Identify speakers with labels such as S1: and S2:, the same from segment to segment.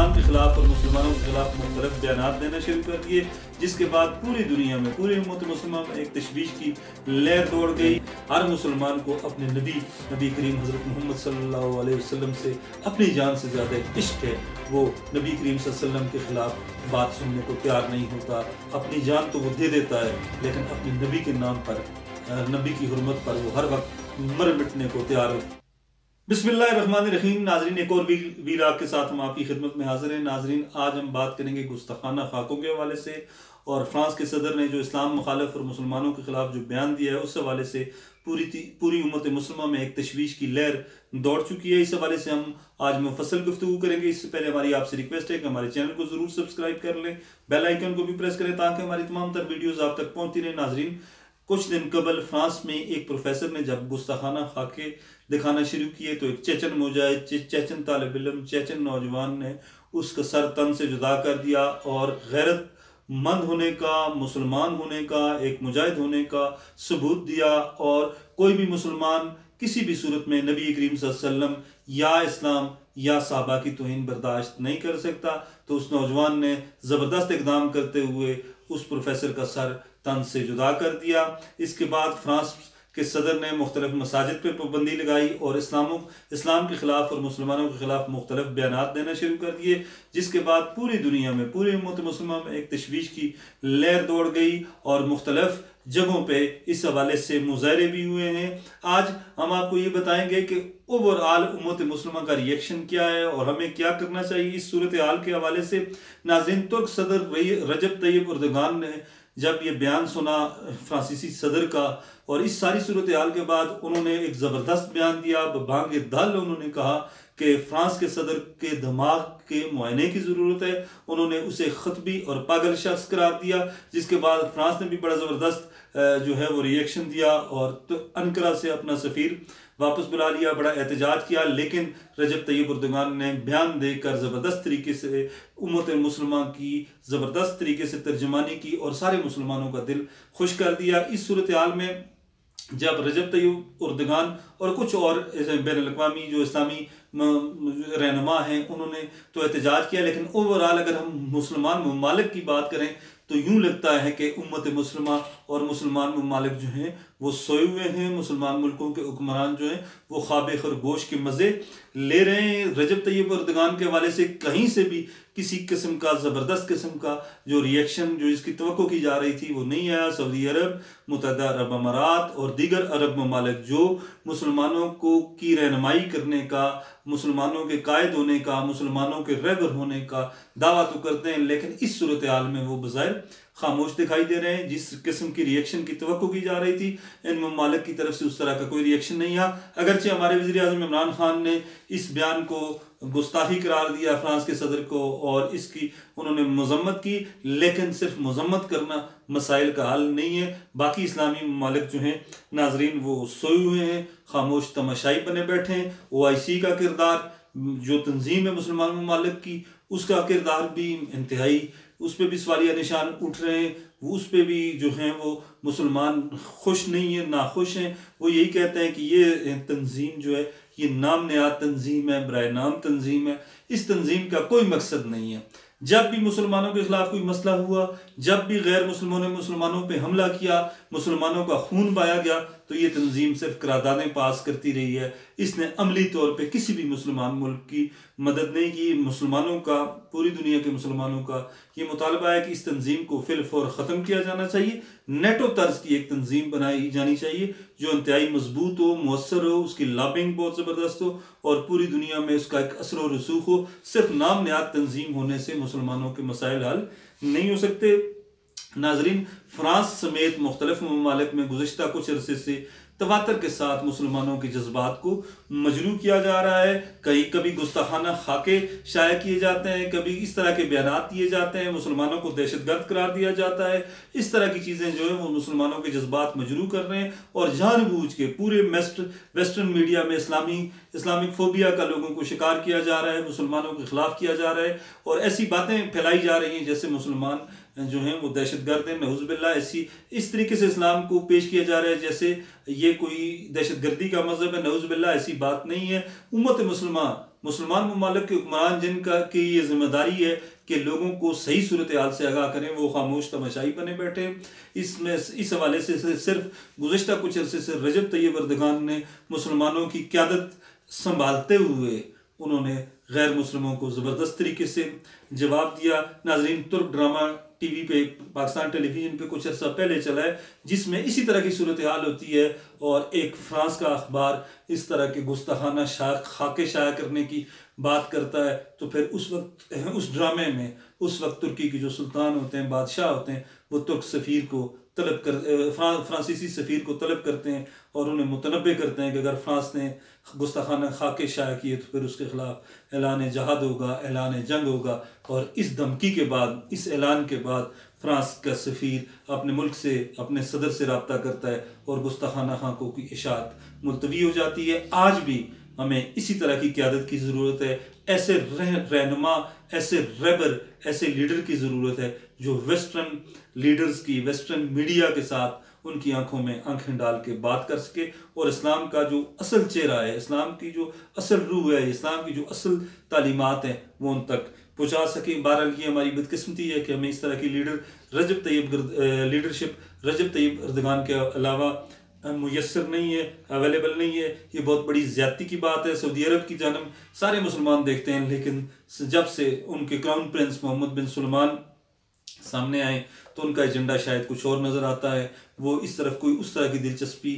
S1: इस्लाम के ख़िलाफ़ और मुसलमानों के ख़िलाफ़ मुख्तलिफ बयानात देना शुरू कर दिए, जिसके बाद पूरी दुनिया में, पूरी उम्मत मुस्लिमा में एक तशवीश की लहर दौड़ गई। हर मुसलमान को अपने नबी करीम हज़रत मोहम्मद सल्लल्लाहु अलैहि वसल्लम से अपनी जान से ज़्यादा इश्क है। वो नबी करीम सल्लल्लाहु अलैहि वसल्लम के ख़िलाफ़ बात सुनने को तैयार नहीं होता। अपनी जान तो वो दे देता है, लेकिन अपने नबी के नाम पर, नबी की हुर्मत पर वो हर वक्त मर मिटने को तैयार है। बिस्मिल्लाहिर्रहमानिर्रहीम। नाजरीन, एक और वीलाग के साथ हम आपकी खिदमत में हाजिर हैं। नाजरीन, आज हम बात करेंगे गुस्ताखाना खाकों के हवाले से, और फ्रांस के सदर ने जो इस्लाम मुखालिफ और मुसलमानों के खिलाफ जो बयान दिया है उस हवाले से पूरी उम्मत मुस्लिमा में एक तशवीश की लहर दौड़ चुकी है। इस हवाले से हम आज मुफस्सल गुफ्तगू करेंगे। इससे पहले हमारी आपसे रिक्वेस्ट है कि हमारे चैनल को जरूर सब्सक्राइब कर लें, बेल आइकन को भी प्रेस करें ताकि हमारी तमाम तर वीडियोज आप तक पहुंचती रहे। नाजरीन, कुछ दिन कबल फ्रांस में एक प्रोफेसर ने जब गुस्ताखाना खाके दिखाना शुरू किए तो एक चेचन मुजाहिद, चेचन तालिब इल्म, चेचन नौजवान ने उसका सर तन से जुदा कर दिया और गैरतमंद होने का, मुसलमान होने का, एक मुजाहिद होने का सबूत दिया। और कोई भी मुसलमान किसी भी सूरत में नबी करीम सल्लल्लाहु अलैहि वसल्लम या इस्लाम या साहबा की तौहीन बर्दाश्त नहीं कर सकता। तो उस नौजवान ने ज़बरदस्त इक़दाम करते हुए उस प्रोफेसर का सर तन से जुदा कर दिया। इसके बाद फ्रांस के सदर ने मुख्तलिफ मसाजिद पर पाबंदी लगाई और इस्लाम के ख़िलाफ़ और मुसलमानों के ख़िलाफ़ मुख्तलिफ बयानात देना शुरू कर दिए, जिसके बाद पूरी दुनिया में, पूरी उम्मत मुस्लिमा में एक तशवीश की लहर दौड़ गई और मुख्तलिफ जगहों पे इस हवाले से मुजाहरे भी हुए हैं। आज हम आपको ये बताएंगे कि ओवरऑल उम्मत मुस्लिमा का रिएक्शन क्या है और हमें क्या करना चाहिए इस सूरत हाल के हवाले से। नाज़रीन, तुर्क सदर रजब तैयब एर्दोगान ने जब ये बयान सुना फ्रांसीसी सदर का, और इस सारी सूरत हाल के बाद उन्होंने एक ज़बरदस्त बयान दिया। भांगे दल उन्होंने कहा कि फ्रांस के सदर के दिमाग के मुआयने की ज़रूरत है। उन्होंने उसे खतबी और पागल शख्स करार दिया, जिसके बाद फ्रांस ने भी बड़ा ज़बरदस्त जो है वो रिएक्शन दिया और तो अंकारा से अपना सफ़ीर वापस बुला लिया, बड़ा एहतजाज किया। लेकिन रजब तैयब एर्दोगान ने बयान देकर ज़बरदस्त तरीके से उम्मत मुस्लिमा की ज़बरदस्त तरीके से तर्जुमानी की और सारे मुसलमानों का दिल खुश कर दिया। इस सूरत हाल में जब रजब तैयब एर्दोगान और कुछ और बैनुल-अक़वामी जो इस्लामी रहनुमा हैं उन्होंने तो एहतजाज किया, लेकिन ओवरऑल अगर हम मुसलमान ममालिक की बात करें तो यूँ लगता है कि उम्मत मुस्लिमा और मुसलमान ममालिक जो हैं वो सोए हुए हैं। मुसलमान मुल्कों के हुक्मरान जो हैं वो ख्वाब खरगोश के मज़े ले रहे हैं। रजब तैयब एर्दोगान के हवाले से कहीं से भी किसी किस्म का ज़बरदस्त किस्म का जो रिएक्शन जो इसकी तवक्को की जा रही थी वो नहीं आया। सऊदी अरब, मुत्तहिदा अरब अमारात और दीगर अरब ममालिक जो मुसलमानों को की रहनुमाई करने का, मुसलमानों के कायद होने का, मुसलमानों के रहबर होने का दावा तो करते हैं, लेकिन इस सूरत हाल में वो बज़ाहिर खामोश दिखाई दे रहे हैं। जिस किस्म की रिएक्शन की तवक्को की जा रही थी इन ममालिक की तरफ से उस तरह का कोई रिएक्शन नहीं आया। अगरचे हमारे वज़ीर-ए-आज़म इमरान खान ने इस बयान को गुस्ताखी करार दिया फ्रांस के सदर को और इसकी उन्होंने मजम्मत की, लेकिन सिर्फ मजम्मत करना मसाइल का हल नहीं है। बाकी इस्लामी ममालिक जो हैं नाजरीन वो सोए हुए हैं, खामोश तमाशाई बने बैठे हैं। OIC का किरदार, जो तंजीम है मुसलमान ममालिक की, उसका किरदार भी इंतहाई, उस पर भी सवालिया निशान उठ रहे हैं। उस पर भी जो हैं वो मुसलमान खुश नहीं है, नाखुश हैं। वो यही कहते हैं कि ये तंजीम जो है ये नाम नहाद तंजीम है, बराए नाम तंजीम है। इस तंजीम का कोई मकसद नहीं है। जब भी मुसलमानों के खिलाफ कोई मसला हुआ, जब भी गैर मुसलमानों ने मुसलमानों पे हमला किया, मुसलमानों का खून बहाया गया, तो ये तंजीम सिर्फ करारदादें पास करती रही है। इसने अमली तौर पे किसी भी मुसलमान मुल्क की मदद नहीं की। मुसलमानों का, पूरी दुनिया के मुसलमानों का ये मुतालबा है कि इस तंजीम को फिलफौर ख़त्म किया जाना चाहिए। नेटो तर्ज की एक तंजीम बनाई जानी चाहिए जो इंतहाई मजबूत हो, मुअस्सर हो, उसकी लॉबिंग बहुत ज़बरदस्त हो और पूरी दुनिया में उसका एक असर व रसूख हो। सिर्फ नाम नहाद तंजीम होने से मुसलमानों के मसाइल हल नहीं हो सकते। नाजरीन, फ्रांस समेत मुख्तलिफ ममालिक में गुज़िश्ता कुछ अरसे से तवातर के साथ मुसलमानों के जज्बात को मजरू किया जा रहा है। कभी गुस्ताखाना खाके शाया किए जाते हैं, कभी इस तरह के बयानात दिए जाते हैं, मुसलमानों को दहशतगर्द करार दिया जाता है। इस तरह की चीज़ें जो है वो मुसलमानों के जज्बात मजरू कर रहे हैं और जानबूझ के पूरे वेस्टर्न मीडिया में इस्लामिक फोबिया का लोगों को शिकार किया जा रहा है, मुसलमानों के खिलाफ किया जा रहा है और ऐसी बातें फैलाई जा रही हैं जैसे मुसलमान जो हैं वो दहशतगर्द हैं। नऊज़ुबिल्लाह, इस तरीके से इस्लाम को पेश किया जा रहा है जैसे ये कोई दहशतगर्दी का मजहब है। नऊज़ुबिल्लाह, ऐसी बात नहीं है। उम्मत मुस्लिमा मुसलमान ममालिक के हुक्मरान जिनका की ये जिम्मेदारी है कि लोगों को सही सूरत हाल से आगाह करें, वो खामोश तमाशाई बने बैठे। इसमें इस हवाले से सिर्फ गुज़िश्ता कुछ अरसे से रजब तैयब एर्दोगान ने मुसलमानों की क़यादत संभालते हुए उन्होंने गैर मुस्लिमों को ज़बरदस्त तरीके से जवाब दिया। नाजरीन, तुर्क ड्रामा टीवी पे, पाकिस्तान टेलीविज़न पे कुछ अर्सा पहले चला है जिसमें इसी तरह की सूरत हाल होती है और एक फ्रांस का अखबार इस तरह के गुस्ताखाना खाके शाया करने की बात करता है, तो फिर उस वक्त उस ड्रामे में उस वक्त तुर्की के जो सुल्तान होते हैं, बादशाह होते हैं, वो तुर्क सफ़ीर को तलब कर फ्रांसीसी सफ़ीर को तलब करते हैं और उन्हें मुतनब्बे करते हैं कि अगर फ्रांस ने गुस्ताखाना खाके शाया किए तो फिर उसके ख़िलाफ़ ऐलान जहाद होगा, ऐलान जंग होगा। और इस धमकी के बाद, इस ऐलान के बाद फ्रांस का सफ़ीर अपने मुल्क से, अपने सदर से रब्ता करता है और गुस्ताखाना खाकों की इशाअत मुलतवी हो जाती है। आज भी हमें इसी तरह की क़यादत की ज़रूरत है, ऐसे रहनुमा, ऐसे रेबर, ऐसे लीडर की ज़रूरत है जो वेस्टर्न लीडर्स की, वेस्टर्न मीडिया के साथ उनकी आंखों में आंखें डाल के बात कर सके और इस्लाम का जो असल चेहरा है, इस्लाम की जो असल रूह है, इस्लाम की जो असल तालीमात हैं, वो उन तक पहुँचा सके। बहरहाल ये हमारी बदकिस्मती है कि हमें इस तरह की लीडरशिप रजब तैयब एर्दोगान के अलावा मुयस्सर नहीं है, अवेलेबल नहीं है। ये बहुत बड़ी ज़्यादती की बात है। सऊदी अरब की जानब सारे मुसलमान देखते हैं, लेकिन जब से उनके क्राउन प्रिंस मोहम्मद बिन सलमान सामने आए तो उनका एजेंडा शायद कुछ और नज़र आता है। वो इस तरफ कोई उस तरह की दिलचस्पी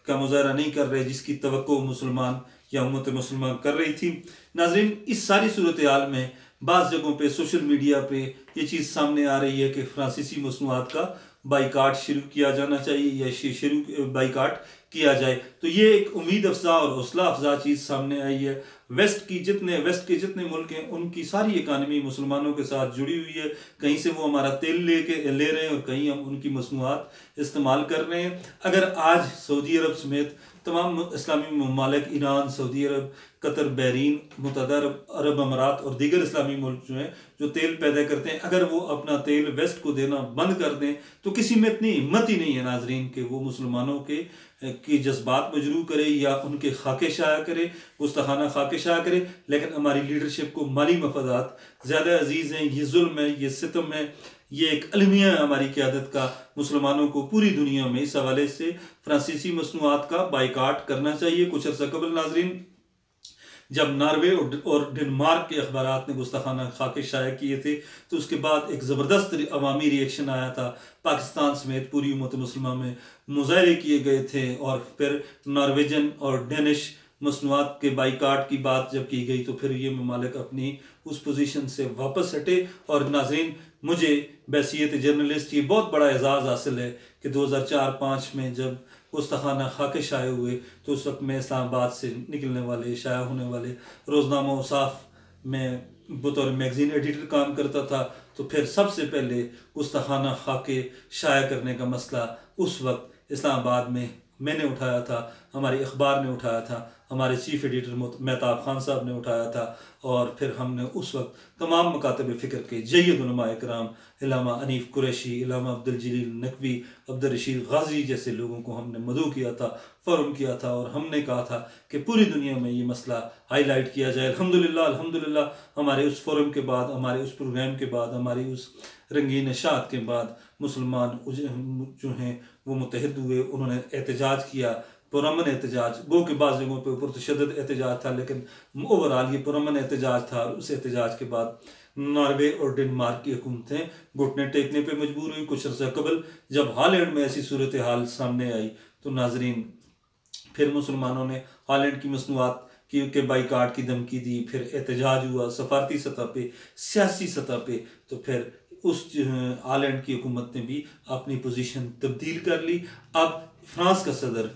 S1: का मुजाहरा नहीं कर रहे जिसकी तवक्को मुसलमान या उम्मत मुसलमान कर रही थी। नाज़रीन, इस सारी सूरत हाल में बाज़ जगहों पे सोशल मीडिया पे ये चीज़ सामने आ रही है कि फ्रांसीसी मसनूआत का बाइकाट शुरू किया जाना चाहिए या शुरू बाइकाट किया जाए। तो ये एक उम्मीद अफजा और हौसला अफजा चीज़ सामने आई है। वेस्ट के जितने मुल्क हैं उनकी सारी इकानमी मुसलमानों के साथ जुड़ी हुई है। कहीं से वो हमारा तेल ले रहे हैं और कहीं हम उनकी मसनूआत इस्तेमाल कर रहे हैं। अगर आज सऊदी अरब समेत तमाम इस्लामी ममालिक, ईरान, सऊदी अरब, कतर, बहरीन, मुत्तहदा अरब अमारात और दीगर इस्लामी मुल्क जो हैं जो तेल पैदा करते हैं, अगर वो अपना तेल वेस्ट को देना बंद कर दें तो किसी में इतनी हिम्मत ही नहीं है नाजरीन कि वो मुसलमानों के जज्बात मजरू करे या उनके खाके शाया करे, गुस्ताखाना खाके शाया करे। लेकिन हमारी लीडरशिप को माली मफादात ज़्यादा अजीज़ हैं। ये जुल्म है, ये सितम है, ये एक अलमिया है हमारी क़यादत का। मुसलमानों को पूरी दुनिया में इस हवाले से फ्रांसीसी मसनूआत का बाइकाट करना चाहिए। कुछ अर्सा कबल नाजरीन जब नॉर्वे और डेनमार्क के अखबारात ने गुस्ताखाना खाके शाया किए थे तो उसके बाद एक ज़बरदस्त अवामी रिएक्शन आया था। पाकिस्तान समेत पूरी उम्मत मुस्लिमा में मुजाहरे किए गए थे और फिर नॉर्वेजन और डेनिश मसनूआत के बाइकाट की बात जब की गई तो फिर ये ममालिक अपनी उस पोजीशन से वापस हटे। और नाजरीन, मुझे बैसियत जर्नलिस्ट ये बहुत बड़ा एजाज़ हासिल है कि 2004-05 में जब गुस्ताखाना खाके शाये हुए तो उस वक्त मैं इस्लामाबाद से निकलने वाले, शाया होने वाले रोज़नामा औसाफ में बतौर मैगज़ीन एडिटर काम करता था। तो फिर सबसे पहले गुस्ताखाना खाके शाया करने का मसला उस वक्त इस्लामाबाद में मैंने उठाया था, हमारे अखबार ने उठाया था, हमारे चीफ एडिटर मेहताब खान साहब ने उठाया था। और फिर हमने उस वक्त तमाम मकातब फ़िक्र के जय्यद उलमा इकराम, इलामा अनीफ कुरैशी, इलामा अब्दुल जलील नकवी, अब्दुल रशीद गाजी जैसे लोगों को हमने मदऊ किया था, फ़ोरम किया था और हमने कहा था कि पूरी दुनिया में ये मसला हाईलाइट किया जाए। अल्हम्दुलिल्लाह हमारे उस फ़ोरम के बाद, हमारे उस प्रोग्राम के बाद, हमारी उस रंगीन नशात के बाद मुसलमान जो हैं वो मुत्तहिद हुए। उन्होंने एहतजाज किया, पुरअमन एहतजाज, गो के बाद जगहों पे ऊपर तशद्दुद एहतजाज था लेकिन ओवरऑल ये पुरअमन एहतजाज था। उस एहतजाज के बाद नॉर्वे और डेनमार्क की हुकूमतें घुटने टेकने पे मजबूर हुई। कुछ अर्सा कबल जब हॉलैंड में ऐसी सूरत हाल सामने आई तो नाजरीन फिर मुसलमानों ने हॉलैंड की मसनूआत के बाइकाट की धमकी दी। फिर एहतजाज हुआ सफारती सतह पे, सियासी सतह पे। तो फिर उस हॉलैंड की हुकूमत ने भी अपनी पोजीशन तब्दील कर ली। अब फ्रांस का सदर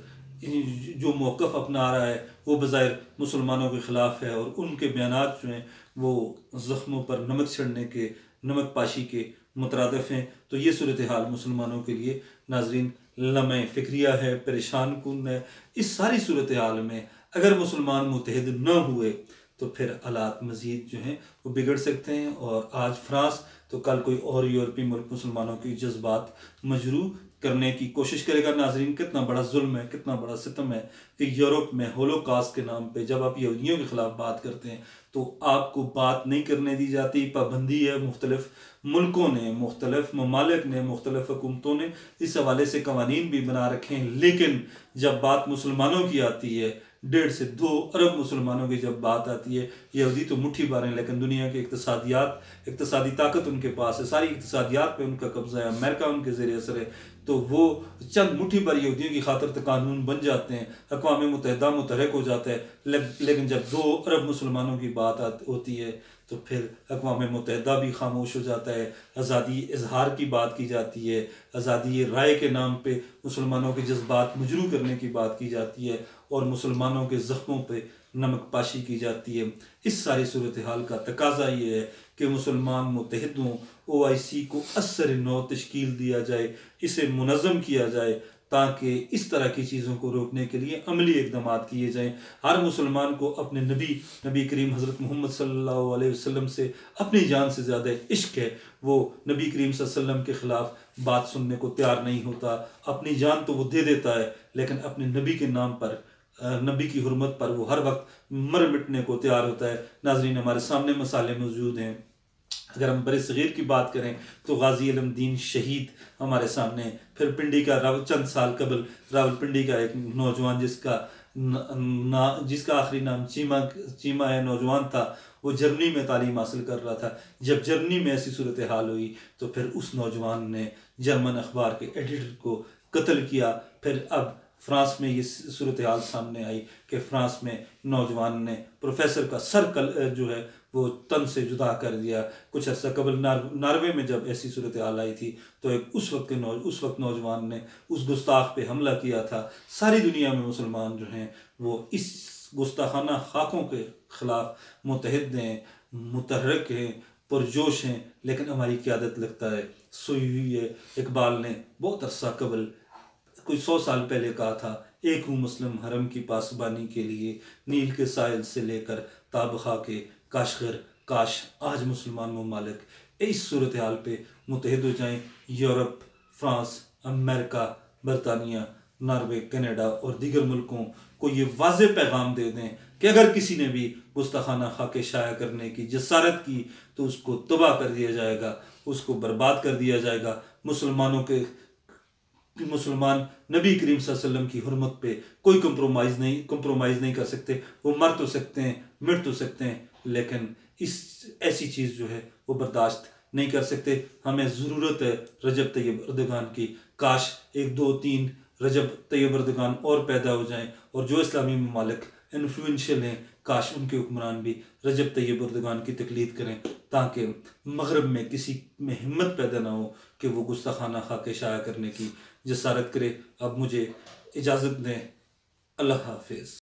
S1: जो मौक़िफ़ अपना रहा है वो बज़ाहिर मुसलमानों के ख़िलाफ़ है और उनके बयानात जो हैं वो ज़ख्मों पर नमक छिड़ने के, नमक पाशी के मुतरादिफ़ हैं। तो ये सूरत हाल मुसलमानों के लिए नाजरीन लम्हे फ़िक्रिया है, परेशान कुन है। इस सारी सूरत हाल में अगर मुसलमान मुत्तहिद न हुए तो फिर हालात मज़ीद जो हैं वो बिगड़ सकते हैं और आज फ्रांस तो कल कोई और यूरोपीय मुल्क मुसलमानों के जज्बात मजरू करने की कोशिश करेगा। नाजरीन, कितना बड़ा जुल्म है, कितना बड़ा सितम है कि यूरोप में होलोकॉस्ट के नाम पे जब आप यहूदियों के खिलाफ बात करते हैं तो आपको बात नहीं करने दी जाती। पाबंदी है, मुख्तलिफ मुल्कों ने, मुख्तलिफ ममालिक ने, मुख्तलिफ हुकूमतों ने इस हवाले से कवानीन भी बना रखे हैं। लेकिन जब बात मुसलमानों की आती है, 1.5 से 2 अरब मुसलमानों की जब बात आती है, यहूदी तो मुट्ठी भर हैं, लेकिन दुनिया के इक्तसादी ताकत उनके पास है, सारी इक्तसादियात पे उनका कब्जा है, अमेरिका उनके ज़रिए असर है, तो वो चंद मुट्ठी भर यहूदियों की खातिर तो कानून बन जाते हैं, अक़वाम मुत्तहिदा मुतहर्रिक हो जाता है। लेकिन जब 2 अरब मुसलमानों की बात होती है तो फिर अक़वाम मुत्तहिदा भी खामोश हो जाता है। आज़ादी इजहार की बात की जाती है, आज़ादी राय के नाम पे मुसलमानों के जज्बात मजरू करने की बात की जाती है और मुसलमानों के ज़ख्मों पे नमक पाशी की जाती है। इस सारी सूरत हाल का तकाजा ये है कि मुसलमान मुत्तहिद हों, OIC को असर नौ तश्कील दिया जाए, इसे मुनज़्ज़म किया जाए ताकि इस तरह की चीज़ों को रोकने के लिए अमली इक़दाम किए जाएँ। हर मुसलमान को अपने नबी करीम हज़रत मोहम्मद सल्लल्लाहु अलैहि वसल्लम से अपनी जान से ज़्यादा इश्क है। वो नबी करीम सल्लल्लाहु अलैहि वसल्लम के ख़िलाफ़ बात सुनने को तैयार नहीं होता। अपनी जान तो वो दे देता है, लेकिन अपने नबी के नाम पर, नबी की हुर्मत पर वो हर वक्त मर मिटने को तैयार होता है। नाज़रीन, हमारे सामने मसाले मौजूद हैं। अगर हम बर सग़ीर की बात करें तो गाजी इल्मुद्दीन शहीद हमारे सामने, फिर पिंडी का चंद साल कबल रावलपिंडी का एक नौजवान जिसका आखिरी नाम चीमा है, नौजवान था, वो जर्मनी में तालीम हासिल कर रहा था। जब जर्मनी में ऐसी सूरत हाल हुई तो फिर उस नौजवान ने जर्मन अखबार के एडिटर को कत्ल किया। फिर अब फ्रांस में ये सूरत हाल सामने आई कि फ्रांस में नौजवान ने प्रोफेसर का सर जो है वो तन से जुदा कर दिया। कुछ अर्सा कबल नार्वे में जब ऐसी सूरत हाल आई थी तो उस वक्त नौजवान ने उस गुस्ताख पे हमला किया था। सारी दुनिया में मुसलमान जो हैं वो इस गुस्ताखाना खाकों के ख़िलाफ़ मुत्तहिद हैं, मुतहर्रिक हैं, पुरजोश हैं, लेकिन हमारी क़यादत लगता है सोई हुई है। इकबाल ने बहुत अरसा कबल कोई 100 साल पहले कहा था, एक हूँ मुस्लिम हरम की पासबानी के लिए, नील के साहिल से लेकर ताबखा के काशगर, काश आज मुसलमान ममालिक इस सूरत हाल पे मुत्तहिद हो जाएँ। यूरोप, फ्रांस, अमेरिका, बरतानिया, नॉर्वे, कनाडा और दीगर मुल्कों को ये वाज़ेह पैगाम दे दें कि अगर किसी ने भी गुस्ताखाना खाके शाया करने की जसारत की तो उसको तबाह कर दिया जाएगा, उसको बर्बाद कर दिया जाएगा। मुसलमान नबी करीम सल्लल्लाहु अलैहि वसल्लम की हुर्मत पे कोई कंप्रोमाइज़ नहीं कर सकते। वो मर तो सकते हैं, मिट तो सकते हैं, लेकिन ऐसी चीज़ जो है वो बर्दाश्त नहीं कर सकते। हमें ज़रूरत है रजब तैयब अर्दगान की। काश 1, 2, 3 रजब तैयब अर्दगान और पैदा हो जाएं, और जो इस्लामी ममालिक इन्फ्लुएंशियल हैं काश उनके हुक्मरान भी रजब तैयब अर्दगान की तकलीद करें, ताकि मगरब में किसी में हिम्मत पैदा ना हो कि वो गुस्ताखाना खाके शाया करने की जसारत करे। अब मुझे इजाज़त दें। अल्लाह हाफिज़।